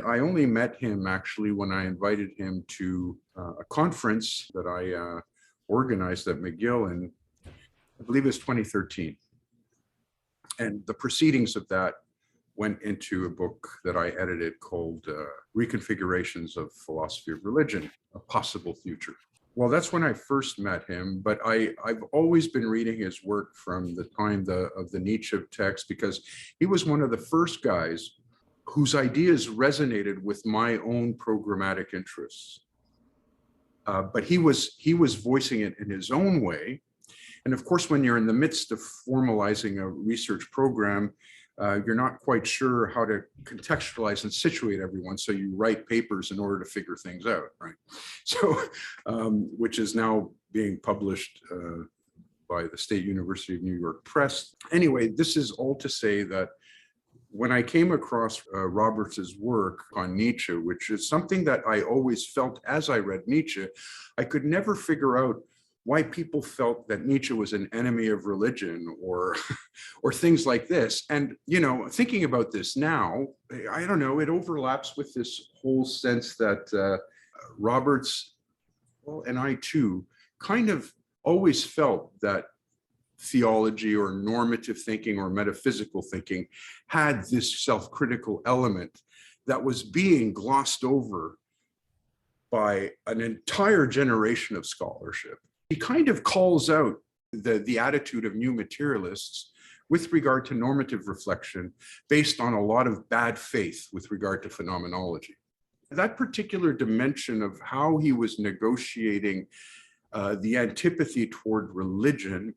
I only met him actually when I invited him to a conference that I organized at McGill in, I believe it was 2013. And the proceedings of that went into a book that I edited called Reconfigurations of Philosophy of Religion, A Possible Future. Well, that's when I first met him, but I've always been reading his work from the time of the Nietzsche text, because he was one of the first guys whose ideas resonated with my own programmatic interests. But he was voicing it in his own way. And of course, when you're in the midst of formalizing a research program, you're not quite sure how to contextualize and situate everyone. So you write papers in order to figure things out, right? So, which is now being published by the State University of New York Press. Anyway, this is all to say that when I came across Roberts's work on Nietzsche, which is something that I always felt as I read Nietzsche, I could never figure out why people felt that Nietzsche was an enemy of religion or things like this. And, you know, thinking about this now, I don't know, it overlaps with this whole sense that Roberts, well, and I too, kind of always felt that theology or normative thinking or metaphysical thinking had this self-critical element that was being glossed over by an entire generation of scholarship. He kind of calls out the attitude of new materialists with regard to normative reflection based on a lot of bad faith with regard to phenomenology. That particular dimension of how he was negotiating the antipathy toward religion,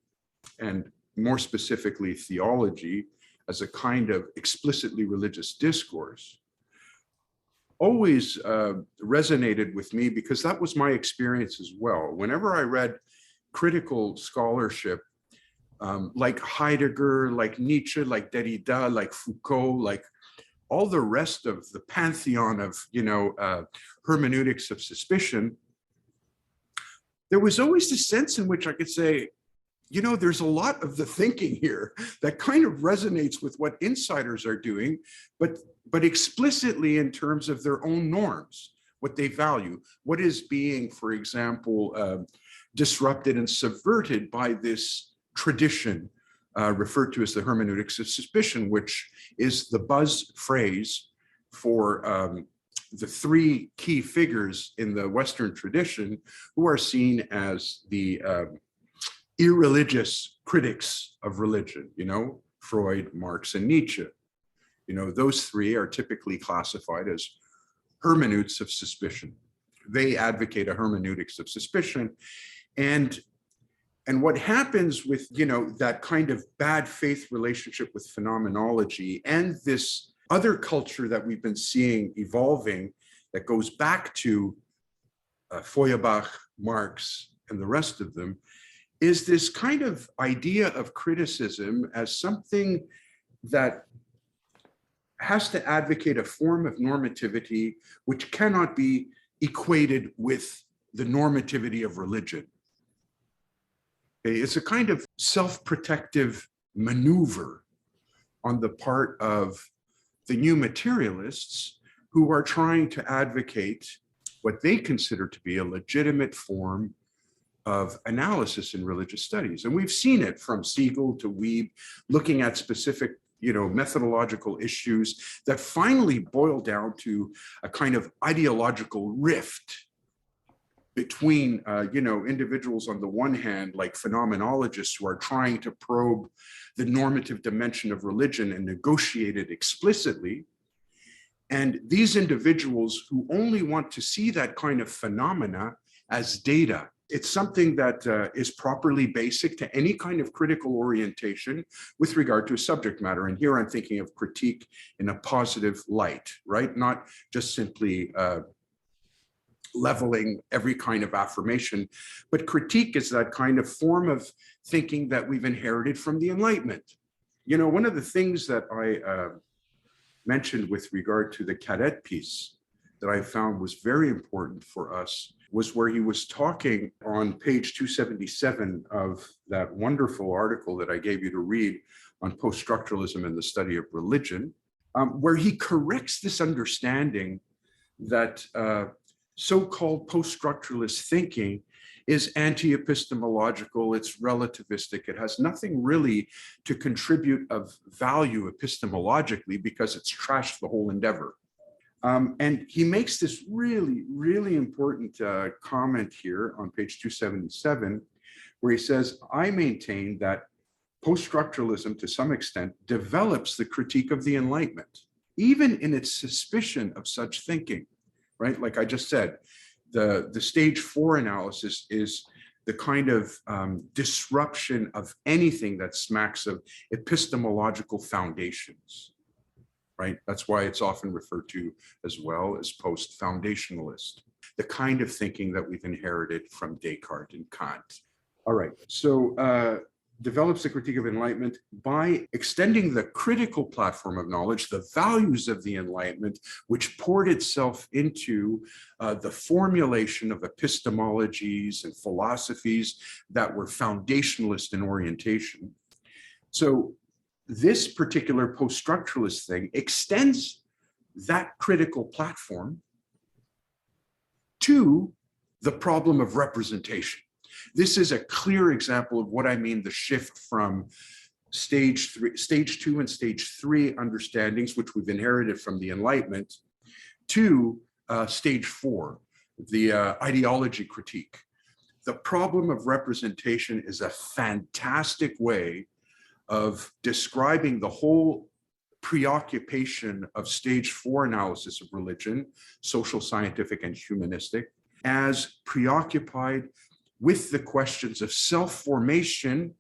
and more specifically theology, as a kind of explicitly religious discourse, always resonated with me, because that was my experience as well. Whenever I read critical scholarship, like Heidegger, like Nietzsche, like Derrida, like Foucault, like all the rest of the pantheon of, you know, hermeneutics of suspicion, there was always this sense in which I could say, you know, there's a lot of the thinking here that kind of resonates with what insiders are doing, but explicitly in terms of their own norms, what they value, what is being, for example, disrupted and subverted by this tradition referred to as the hermeneutics of suspicion, which is the buzz phrase for the three key figures in the Western tradition who are seen as the irreligious critics of religion, you know, Freud, Marx, and Nietzsche. You know, those three are typically classified as hermeneutics of suspicion. They advocate a hermeneutics of suspicion. And what happens with, you know, that kind of bad faith relationship with phenomenology and this other culture that we've been seeing evolving that goes back to Feuerbach, Marx, and the rest of them, is this kind of idea of criticism as something that has to advocate a form of normativity which cannot be equated with the normativity of religion. It's a kind of self-protective maneuver on the part of the new materialists who are trying to advocate what they consider to be a legitimate form of analysis in religious studies. And we've seen it from Siegel to Wiebe, looking at specific, you know, methodological issues that finally boil down to a kind of ideological rift between, you know, individuals on the one hand, like phenomenologists who are trying to probe the normative dimension of religion and negotiate it explicitly, and these individuals who only want to see that kind of phenomena as data. It's something that is properly basic to any kind of critical orientation with regard to a subject matter. And here I'm thinking of critique in a positive light, right? Not just simply leveling every kind of affirmation, but critique is that kind of form of thinking that we've inherited from the Enlightenment. You know, one of the things that I mentioned with regard to the Cadet piece that I found was very important for us was where he was talking on page 277 of that wonderful article that I gave you to read on post-structuralism and the study of religion. where he corrects this understanding that so-called post-structuralist thinking is anti-epistemological, it's relativistic, it has nothing really to contribute of value epistemologically because it's trashed the whole endeavor. And he makes this really, really important comment here on page 277, where he says, I maintain that post-structuralism to some extent develops the critique of the Enlightenment, even in its suspicion of such thinking, right? Like I just said, the stage 4 analysis is the kind of disruption of anything that smacks of epistemological foundations, right? That's why it's often referred to as well as post-foundationalist, the kind of thinking that we've inherited from Descartes and Kant. All right, so develops the critique of enlightenment by extending the critical platform of knowledge, the values of the Enlightenment, which poured itself into the formulation of epistemologies and philosophies that were foundationalist in orientation. So this particular post-structuralist thing extends that critical platform to the problem of representation. This is a clear example of what I mean, the shift from stage 2 and stage 3 understandings, which we've inherited from the Enlightenment, to stage 4, the ideology critique. The problem of representation is a fantastic way of describing the whole preoccupation of stage 4 analysis of religion, social, scientific, and humanistic, as preoccupied with the questions of self-formation,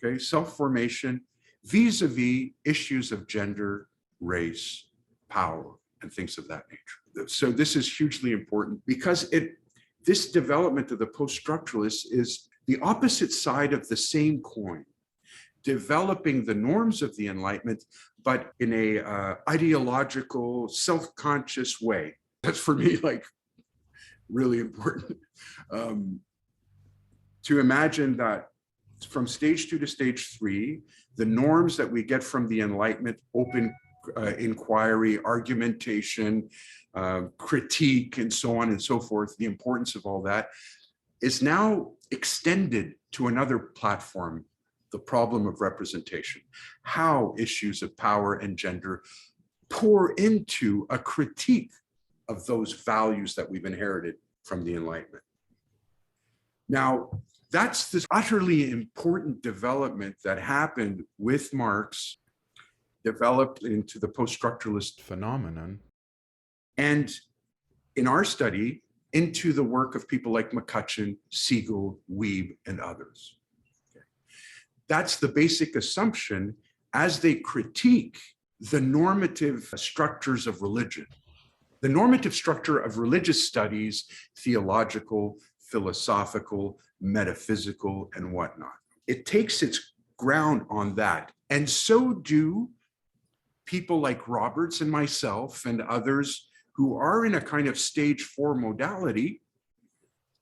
okay, self-formation vis-a-vis issues of gender, race, power, and things of that nature. So this is hugely important because this development of the post-structuralists is the opposite side of the same coin, developing the norms of the Enlightenment, but in a ideological, self-conscious way. That's for me, like, really important. To imagine that from stage 2 to stage 3, the norms that we get from the Enlightenment, open inquiry, argumentation, critique, and so on and so forth, the importance of all that is now extended to another platform, the problem of representation, how issues of power and gender pour into a critique of those values that we've inherited from the Enlightenment. Now, that's this utterly important development that happened with Marx, developed into the post-structuralist phenomenon, and in our study, into the work of people like McCutcheon, Siegel, Wiebe, and others. Okay. That's the basic assumption as they critique the normative structures of religion. The normative structure of religious studies, theological, philosophical, metaphysical, and whatnot. It takes its ground on that. And so do people like Roberts and myself and others who are in a kind of stage 4 modality,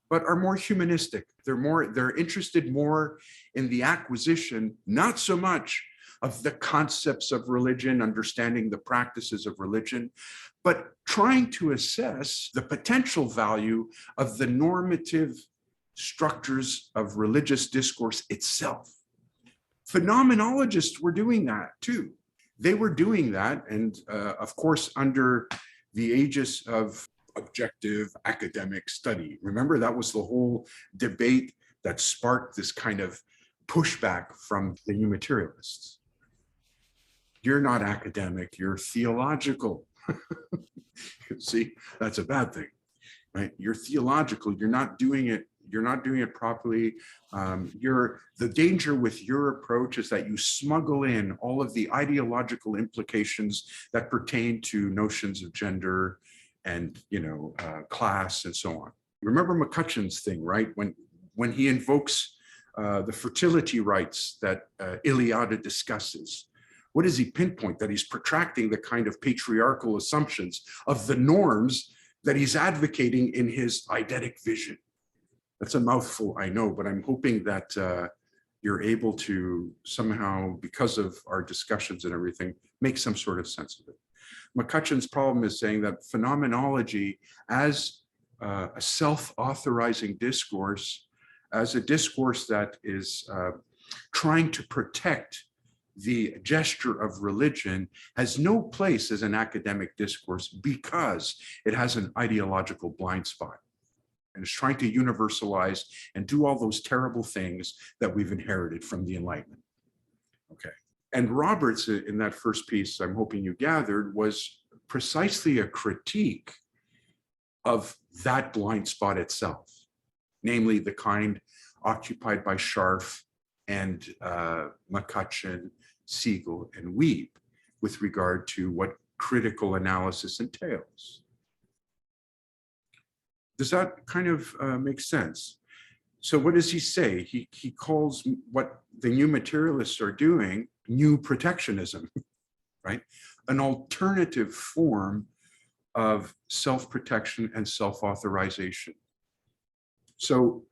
but are more humanistic. They're interested more in the acquisition, not so much of the concepts of religion, understanding the practices of religion, but trying to assess the potential value of the normative structures of religious discourse itself. Phenomenologists were doing that too. They were doing that, and of course, under the aegis of objective academic study. Remember, that was the whole debate that sparked this kind of pushback from the new materialists. You're not academic, you're theological. See, that's a bad thing, right? You're theological, you're not doing it properly. The danger with your approach is that you smuggle in all of the ideological implications that pertain to notions of gender and, class and so on. Remember McCutcheon's thing, right? When he invokes the fertility rights that Iliada discusses, what does he pinpoint? That he's protracting the kind of patriarchal assumptions of the norms that he's advocating in his eidetic vision. That's a mouthful, I know, but I'm hoping that you're able to somehow, because of our discussions and everything, make some sort of sense of it. McCutcheon's problem is saying that phenomenology as a self-authorizing discourse, as a discourse that is trying to protect the gesture of religion, has no place as an academic discourse because it has an ideological blind spot and is trying to universalize and do all those terrible things that we've inherited from the Enlightenment. Okay. And Roberts, in that first piece, I'm hoping you gathered, was precisely a critique of that blind spot itself, namely the kind occupied by Scharf and McCutcheon, Siegel, and Wiebe with regard to what critical analysis entails. Does that kind of make sense? So what does he say? He calls what the new materialists are doing new protectionism, right? An alternative form of self-protection and self-authorization. So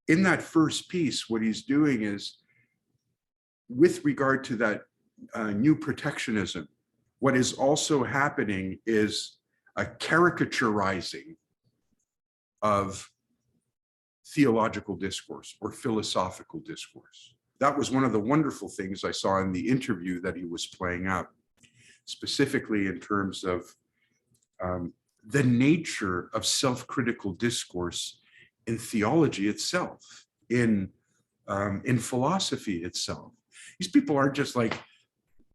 in that first piece, what he's doing is, with regard to that new protectionism, what is also happening is a caricaturizing of theological discourse or philosophical discourse. That was one of the wonderful things I saw in the interview that he was playing up, specifically in terms of the nature of self-critical discourse in theology itself, in philosophy itself. These people aren't just like,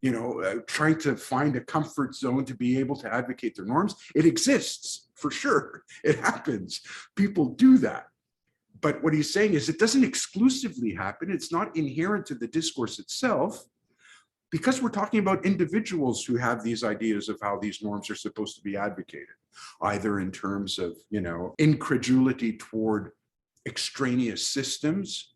you know, trying to find a comfort zone to be able to advocate their norms. It exists, for sure. It happens. People do that. But what he's saying is it doesn't exclusively happen. It's not inherent to the discourse itself, because we're talking about individuals who have these ideas of how these norms are supposed to be advocated, either in terms of, you know, incredulity toward extraneous systems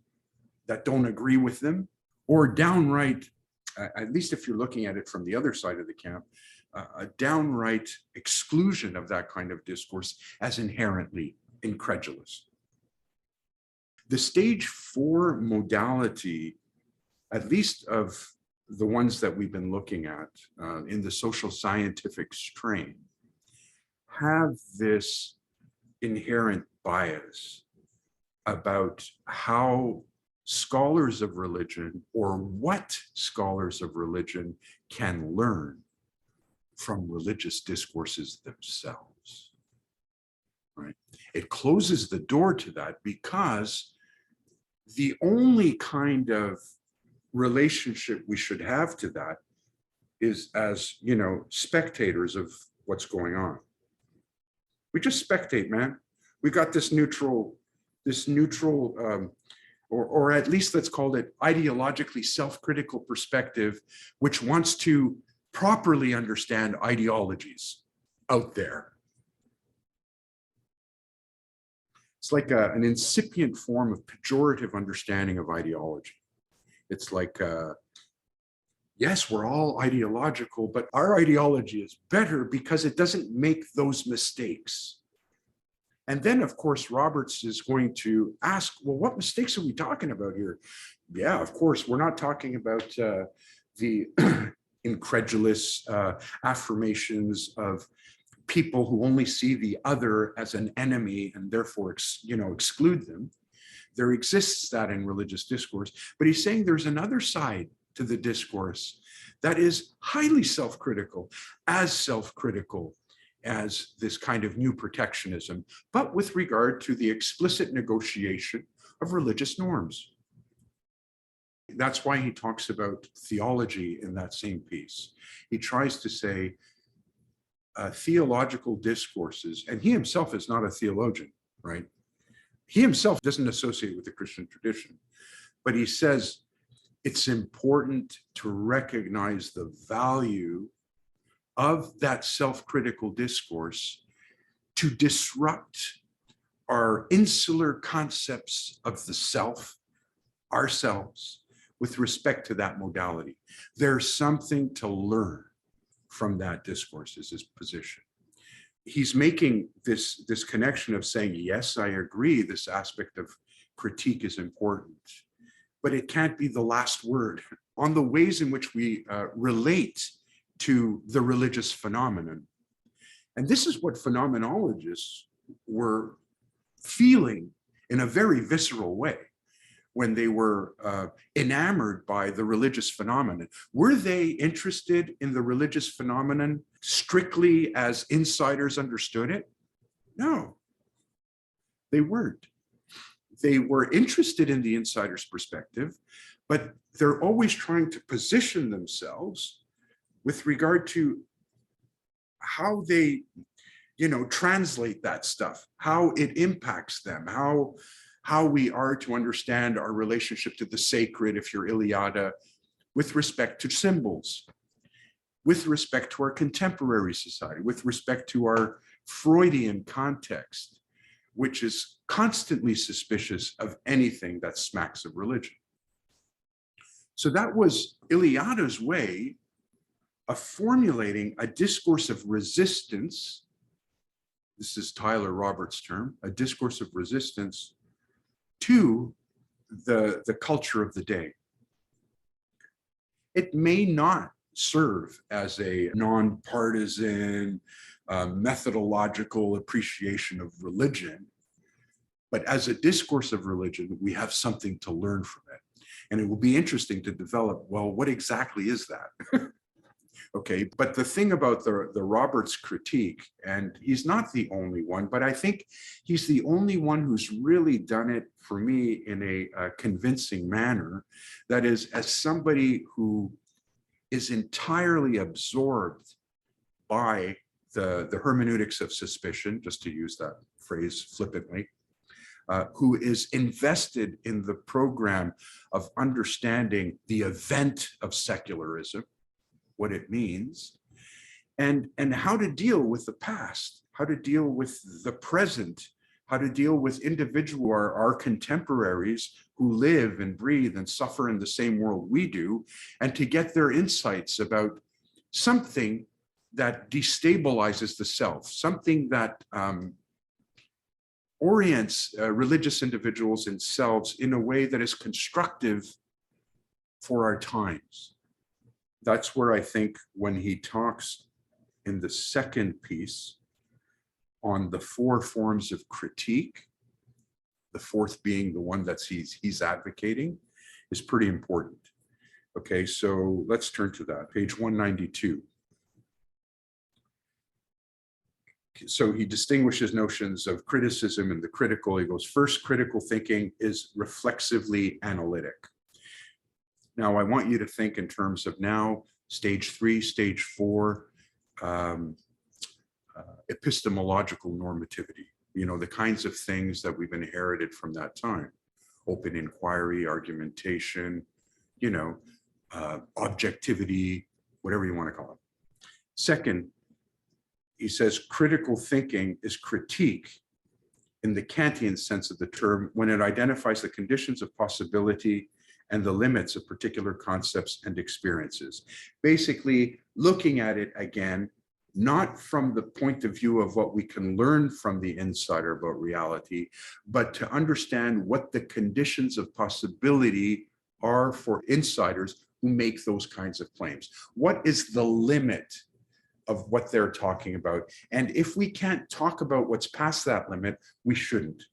that don't agree with them, or downright, at least if you're looking at it from the other side of the camp, a downright exclusion of that kind of discourse as inherently incredulous. The stage 4 modality, at least of the ones that we've been looking at in the social scientific strain, have this inherent bias about how scholars of religion, or what scholars of religion can learn from religious discourses themselves, right? It closes the door to that, because the only kind of relationship we should have to that is as, you know, spectators of what's going on. We just spectate, man. We got this neutral, or at least let's call it ideologically self-critical perspective, which wants to properly understand ideologies out there. It's like an incipient form of pejorative understanding of ideology. It's like, yes, we're all ideological, but our ideology is better because it doesn't make those mistakes. And then, of course, Roberts is going to ask, well, what mistakes are we talking about here? Yeah, of course, we're not talking about the incredulous affirmations of people who only see the other as an enemy and therefore, exclude them. There exists that in religious discourse, but he's saying there's another side to the discourse that is highly self-critical, as self-critical as this kind of new protectionism, but with regard to the explicit negotiation of religious norms. That's why he talks about theology in that same piece. He tries to say theological discourses, and he himself is not a theologian, right? He himself doesn't associate with the Christian tradition, but he says it's important to recognize the value of that self-critical discourse to disrupt our insular concepts of the self, ourselves, with respect to that modality. There's something to learn from that discourse, is his position. He's making this connection of saying, yes, I agree, this aspect of critique is important, but it can't be the last word on the ways in which we relate to the religious phenomenon. And this is what phenomenologists were feeling in a very visceral way when they were enamored by the religious phenomenon. Were they interested in the religious phenomenon strictly as insiders understood it? No, they weren't. They were interested in the insider's perspective, but they're always trying to position themselves with regard to how they, translate that stuff, how it impacts them, how we are to understand our relationship to the sacred, if you're Iliada, with respect to symbols, with respect to our contemporary society, with respect to our Freudian context, which is constantly suspicious of anything that smacks of religion. So that was Iliada's way of formulating a discourse of resistance. This is Tyler Roberts' term, a discourse of resistance to the culture of the day. It may not serve as a nonpartisan, methodological appreciation of religion, but as a discourse of religion, we have something to learn from it. And it will be interesting to develop, well, what exactly is that? Okay, but the thing about the Roberts critique, and he's not the only one, but I think he's the only one who's really done it for me in a convincing manner. That is, as somebody who is entirely absorbed by the hermeneutics of suspicion, just to use that phrase flippantly, who is invested in the program of understanding the event of secularism, what it means, and how to deal with the past, how to deal with the present, how to deal with individuals, our contemporaries who live and breathe and suffer in the same world we do, and to get their insights about something that destabilizes the self, something that orients religious individuals and selves in a way that is constructive for our times. That's where I think when he talks in the second piece on the four forms of critique, the fourth being the one that he's advocating, is pretty important. Okay, so let's turn to that, page 192. So he distinguishes notions of criticism and the critical. He goes, first, critical thinking is reflexively analytic. Now, I want you to think in terms of now, stage 3, stage 4, epistemological normativity, the kinds of things that we've inherited from that time. Open inquiry, argumentation, objectivity, whatever you want to call it. Second, he says critical thinking is critique in the Kantian sense of the term when it identifies the conditions of possibility and the limits of particular concepts and experiences. Basically, looking at it again, not from the point of view of what we can learn from the insider about reality, but to understand what the conditions of possibility are for insiders who make those kinds of claims. What is the limit of what they're talking about? And if we can't talk about what's past that limit, we shouldn't.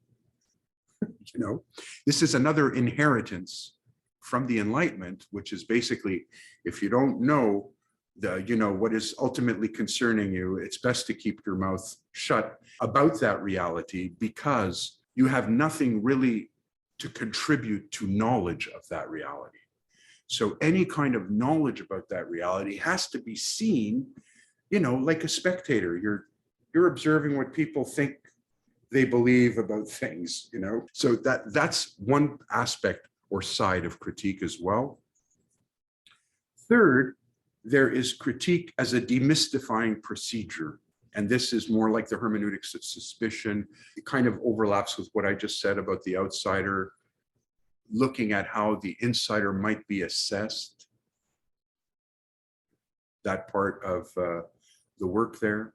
This is another inheritance from the Enlightenment, which is basically, if you don't know what is ultimately concerning you, it's best to keep your mouth shut about that reality, because you have nothing really to contribute to knowledge of that reality. So any kind of knowledge about that reality has to be seen, like a spectator. You're observing what people think they believe about things, So that's one aspect or side of critique as well. Third, there is critique as a demystifying procedure. And this is more like the hermeneutics of suspicion. It kind of overlaps with what I just said about the outsider, looking at how the insider might be assessed. That part of the work there.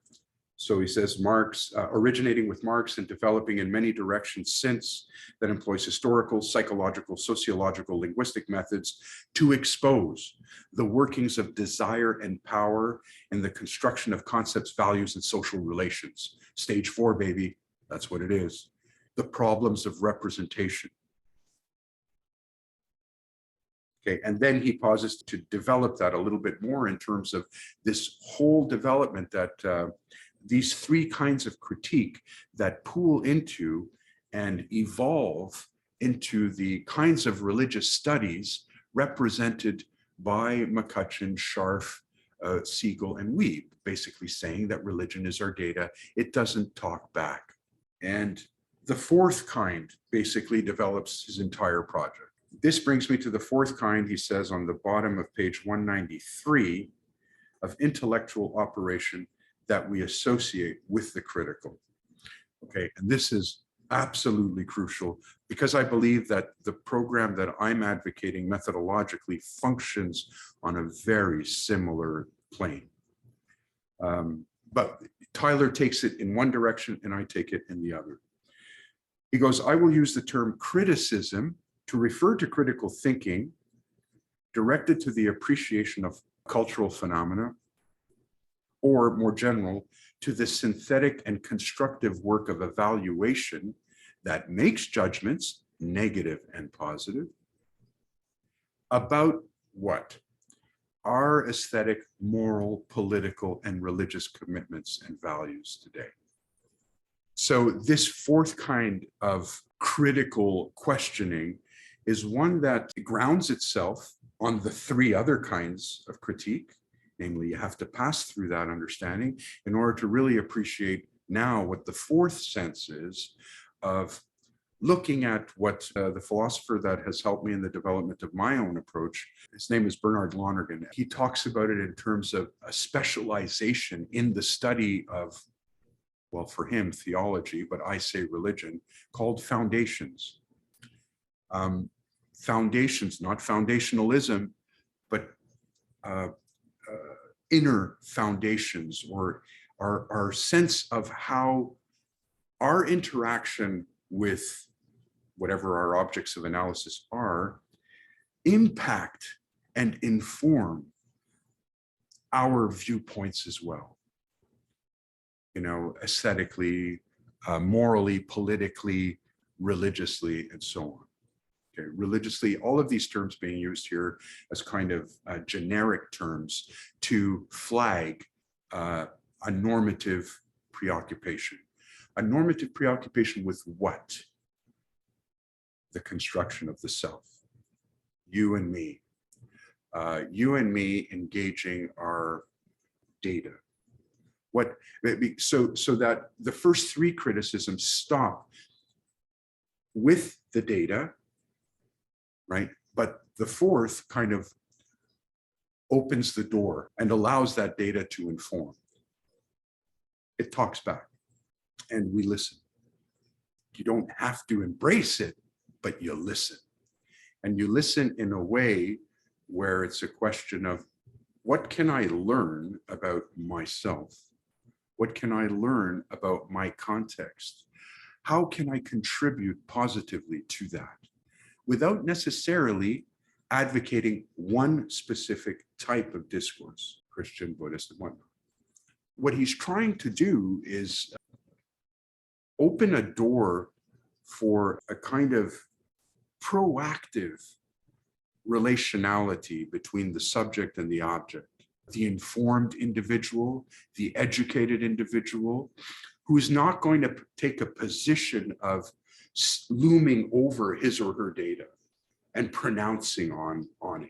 So he says Marx, originating with Marx and developing in many directions since, that employs historical, psychological, sociological, linguistic methods to expose the workings of desire and power in the construction of concepts, values, and social relations. Stage 4, baby, that's what it is. The problems of representation. Okay, and then he pauses to develop that a little bit more in terms of this whole development that these three kinds of critique that pool into and evolve into the kinds of religious studies represented by McCutcheon, Scharf, Siegel, and Wiebe, basically saying that religion is our data. It doesn't talk back. And the fourth kind basically develops his entire project. This brings me to the fourth kind, he says on the bottom of page 193, of intellectual operation that we associate with the critical. Okay, and this is absolutely crucial because I believe that the program that I'm advocating methodologically functions on a very similar plane. But Tyler takes it in one direction and I take it in the other. He goes, I will use the term criticism to refer to critical thinking directed to the appreciation of cultural phenomena, or more general, to the synthetic and constructive work of evaluation that makes judgments, negative and positive, about what? Our aesthetic, moral, political, and religious commitments and values today. So this fourth kind of critical questioning is one that grounds itself on the three other kinds of critique. Namely, you have to pass through that understanding in order to really appreciate now what the fourth sense is of looking at what the philosopher that has helped me in the development of my own approach, his name is Bernard Lonergan. He talks about it in terms of a specialization in the study of, well, for him, theology, but I say religion, called foundations. Foundations, not foundationalism, but inner foundations, or our sense of how our interaction with whatever our objects of analysis are impact and inform our viewpoints as well. You know, aesthetically, morally, politically, religiously, and so on. Okay, religiously, all of these terms being used here as kind of generic terms to flag a normative preoccupation. A normative preoccupation with what? The construction of the self. You and me. You and me engaging our data. So that the first three criticisms stop with the data, right? But the fourth kind of opens the door and allows that data to inform. It talks back and we listen. You don't have to embrace it, but you listen. And you listen in a way where it's a question of, what can I learn about myself? What can I learn about my context? How can I contribute positively to that? Without necessarily advocating one specific type of discourse, Christian, Buddhist, and whatnot. What he's trying to do is open a door for a kind of proactive relationality between the subject and the object, the informed individual, the educated individual, who's not going to take a position of looming over his or her data and pronouncing on it.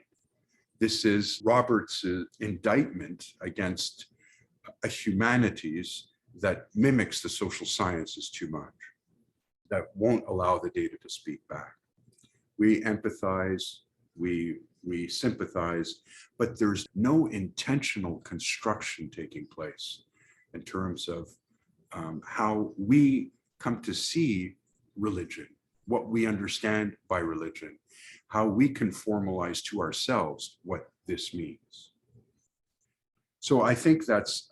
This is Roberts' indictment against a humanities that mimics the social sciences too much, that won't allow the data to speak back. We empathize, we sympathize, but there's no intentional construction taking place in terms of how we come to see religion, what we understand by religion, how we can formalize to ourselves what this means. So I think that's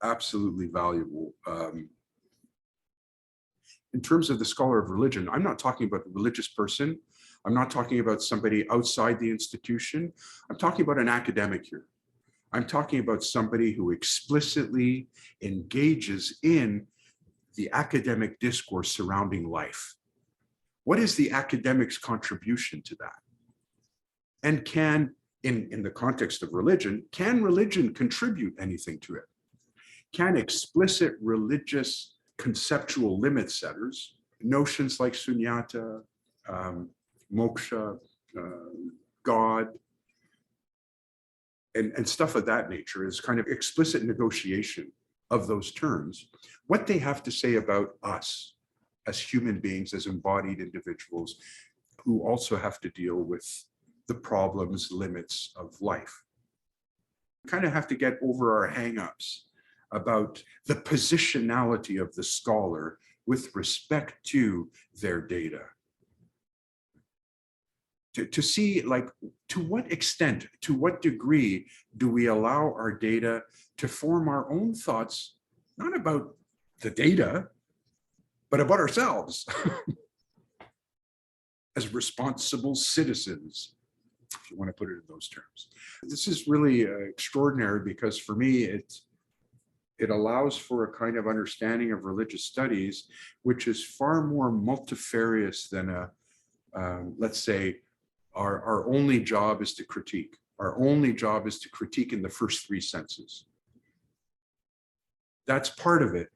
absolutely valuable. In terms of the scholar of religion, I'm not talking about a religious person. I'm not talking about somebody outside the institution. I'm talking about an academic here. I'm talking about somebody who explicitly engages in the academic discourse surrounding life. What is the academic's contribution to that? And can, in the context of religion, can religion contribute anything to it? Can explicit religious conceptual limit setters, notions like sunyata, moksha, God, and stuff of that nature is kind of explicit negotiation of those terms, what they have to say about us as human beings, as embodied individuals who also have to deal with the problems, limits of life. We kind of have to get over our hang-ups about the positionality of the scholar with respect to their data. To see, like, to what extent, to what degree do we allow our data to form our own thoughts, not about the data, but about ourselves as responsible citizens, if you want to put it in those terms. This is really extraordinary because for me, it allows for a kind of understanding of religious studies, which is far more multifarious than let's say, our only job is to critique. Our only job is to critique in the first three senses. That's part of it.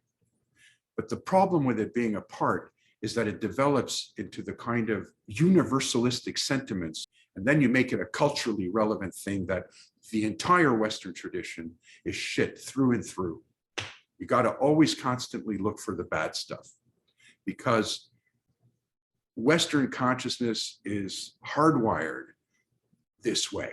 But the problem with it being a part is that it develops into the kind of universalistic sentiments. And then you make it a culturally relevant thing that the entire Western tradition is shit through and through. You got to always constantly look for the bad stuff, because Western consciousness is hardwired this way.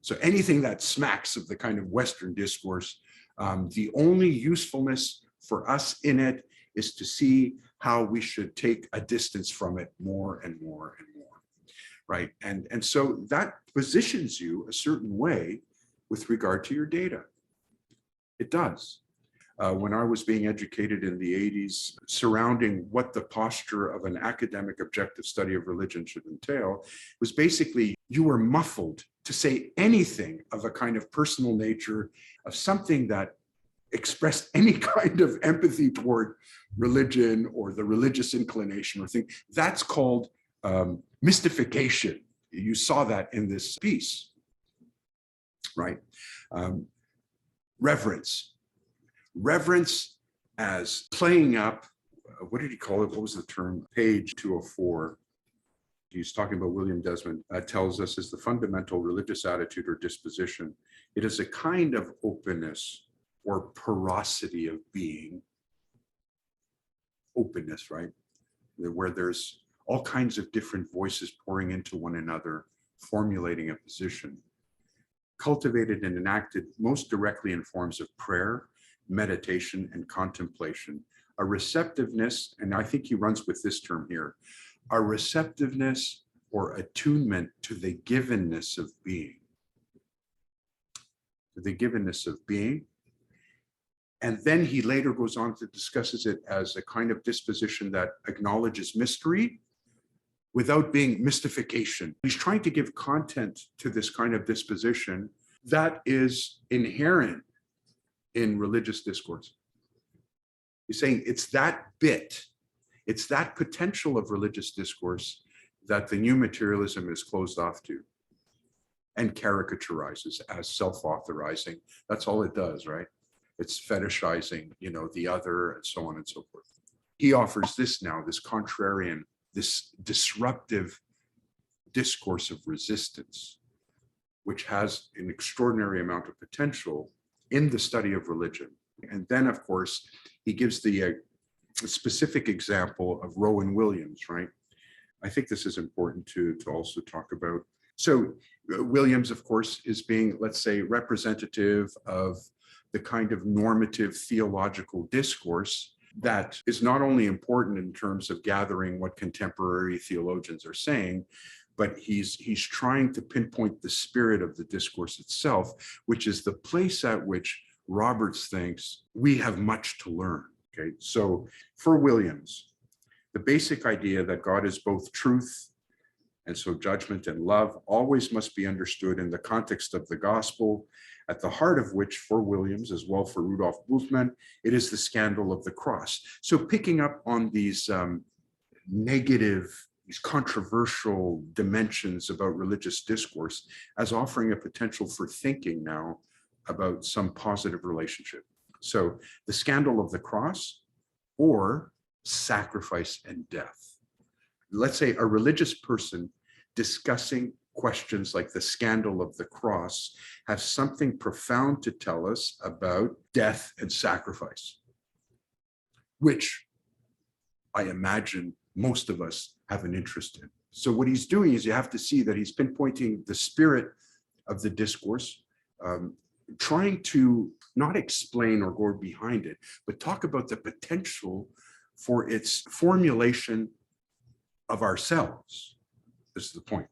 So anything that smacks of the kind of Western discourse, the only usefulness for us in it is to see how we should take a distance from it more and more and more, right? And so that positions you a certain way with regard to your data. It does. When I was being educated in the 80s surrounding what the posture of an academic objective study of religion should entail, was basically you were muffled to say anything of a kind of personal nature, of something that expressed any kind of empathy toward religion or the religious inclination or thing. That's called mystification. You saw that in this piece, right? Reverence. Reverence as playing up, what did he call it? What was the term? Page 204. He's talking about William Desmond, tells us is the fundamental religious attitude or disposition. It is a kind of openness or porosity of being. Openness, right? Where there's all kinds of different voices pouring into one another, formulating a position. Cultivated and enacted most directly in forms of prayer, meditation, and contemplation. A receptiveness, and I think he runs with this term here, a receptiveness or attunement to the givenness of being. To the givenness of being. And then he later goes on to discusses it as a kind of disposition that acknowledges mystery without being mystification. He's trying to give content to this kind of disposition that is inherent in religious discourse. He's saying it's that bit, it's that potential of religious discourse that the new materialism is closed off to and caricaturizes as self-authorizing. That's all it does, right? It's fetishizing, you know, the other and so on and so forth. He offers this now, this contrarian, this disruptive discourse of resistance, which has an extraordinary amount of potential in the study of religion. And then, of course, he gives the specific example of Rowan Williams, right? I think this is important to also talk about. So Williams, of course, is being, let's say, representative of the kind of normative theological discourse that is not only important in terms of gathering what contemporary theologians are saying, but he's trying to pinpoint the spirit of the discourse itself, which is the place at which Roberts thinks we have much to learn. Okay, so for Williams, the basic idea that God is both truth and so judgment and love always must be understood in the context of the gospel, at the heart of which, for Williams, as well for Rudolf Bultmann, it is the scandal of the cross. So picking up on these negative, these controversial dimensions about religious discourse as offering a potential for thinking now about some positive relationship. So the scandal of the cross or sacrifice and death. Let's say a religious person discussing questions like the scandal of the cross have something profound to tell us about death and sacrifice, which I imagine most of us have an interest in. So what he's doing is you have to see that he's pinpointing the spirit of the discourse, trying to not explain or go behind it, but talk about the potential for its formulation of ourselves. This is the point.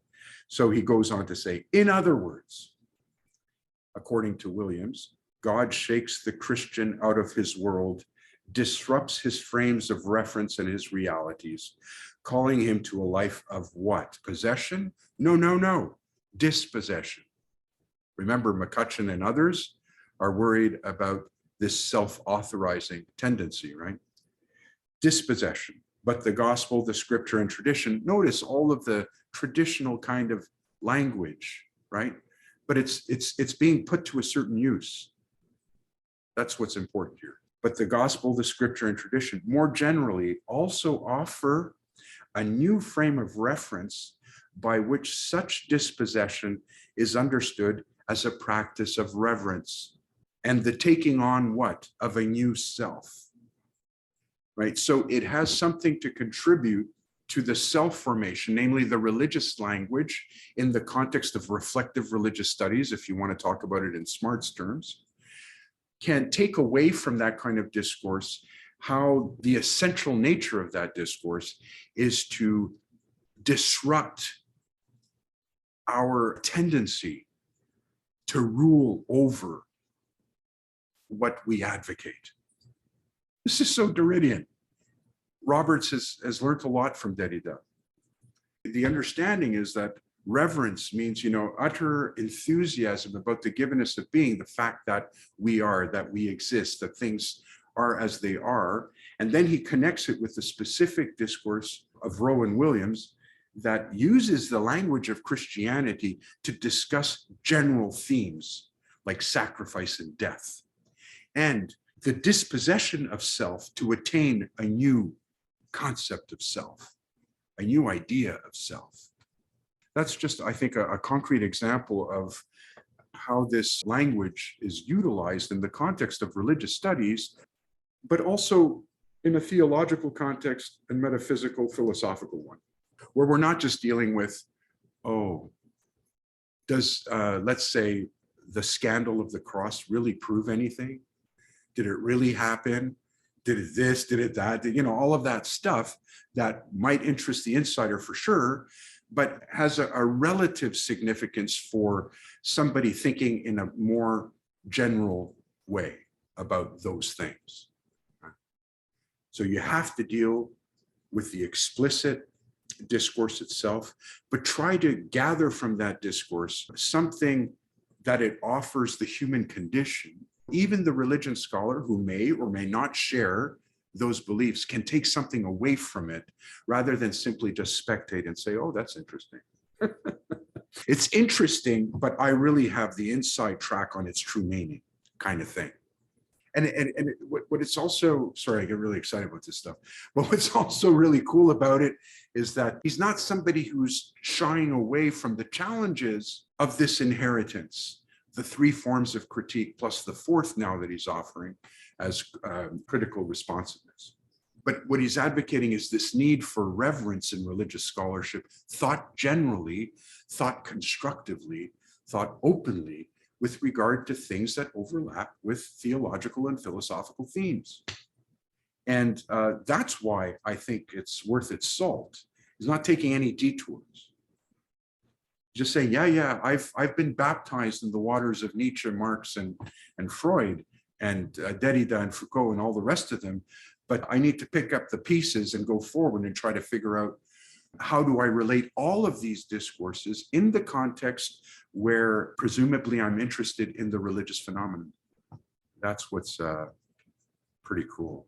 So he goes on to say, in other words, according to Williams, God shakes the Christian out of his world, disrupts his frames of reference and his realities, calling him to a life of what? Possession? No. Dispossession. Remember, McCutcheon and others are worried about this self-authorizing tendency, right? Dispossession. But the gospel, the scripture, and tradition, notice all of the traditional kind of language, right? But it's being put to a certain use. That's what's important here. But the gospel, the scripture, and tradition, more generally, also offer a new frame of reference by which such dispossession is understood as a practice of reverence and the taking on what? Of a new self. Right? So it has something to contribute to the self-formation, namely the religious language in the context of reflective religious studies, if you want to talk about it in Smart's terms, can take away from that kind of discourse how the essential nature of that discourse is to disrupt our tendency to rule over what we advocate. This is so Derridian. Roberts has learned a lot from Derrida. The understanding is that reverence means, utter enthusiasm about the givenness of being, the fact that we are, that we exist, that things are as they are. And then he connects it with the specific discourse of Rowan Williams that uses the language of Christianity to discuss general themes like sacrifice and death, and the dispossession of self to attain a new concept of self, a new idea of self. That's just, I think, a concrete example of how this language is utilized in the context of religious studies, but also in a theological context and metaphysical, philosophical one, where we're not just dealing with, does, let's say, the scandal of the cross really prove anything? Did it really happen? Did it this, did it that? All of that stuff that might interest the insider for sure, but has a relative significance for somebody thinking in a more general way about those things. So you have to deal with the explicit discourse itself, but try to gather from that discourse something that it offers the human condition. Even the religion scholar who may or may not share those beliefs can take something away from it rather than simply just spectate and say, oh, that's interesting. It's interesting, but I really have the inside track on its true meaning kind of thing. And what it's also, sorry, I get really excited about this stuff, but what's also really cool about it is that he's not somebody who's shying away from the challenges of this inheritance, the three forms of critique, plus the fourth now that he's offering as critical responsiveness. But what he's advocating is this need for reverence in religious scholarship, thought generally, thought constructively, thought openly, with regard to things that overlap with theological and philosophical themes. And that's why I think it's worth its salt. He's not taking any detours. Just saying, yeah, I've been baptized in the waters of Nietzsche, Marx, and Freud, and Derrida and Foucault and all the rest of them. But I need to pick up the pieces and go forward and try to figure out, how do I relate all of these discourses in the context where presumably I'm interested in the religious phenomenon? That's what's pretty cool.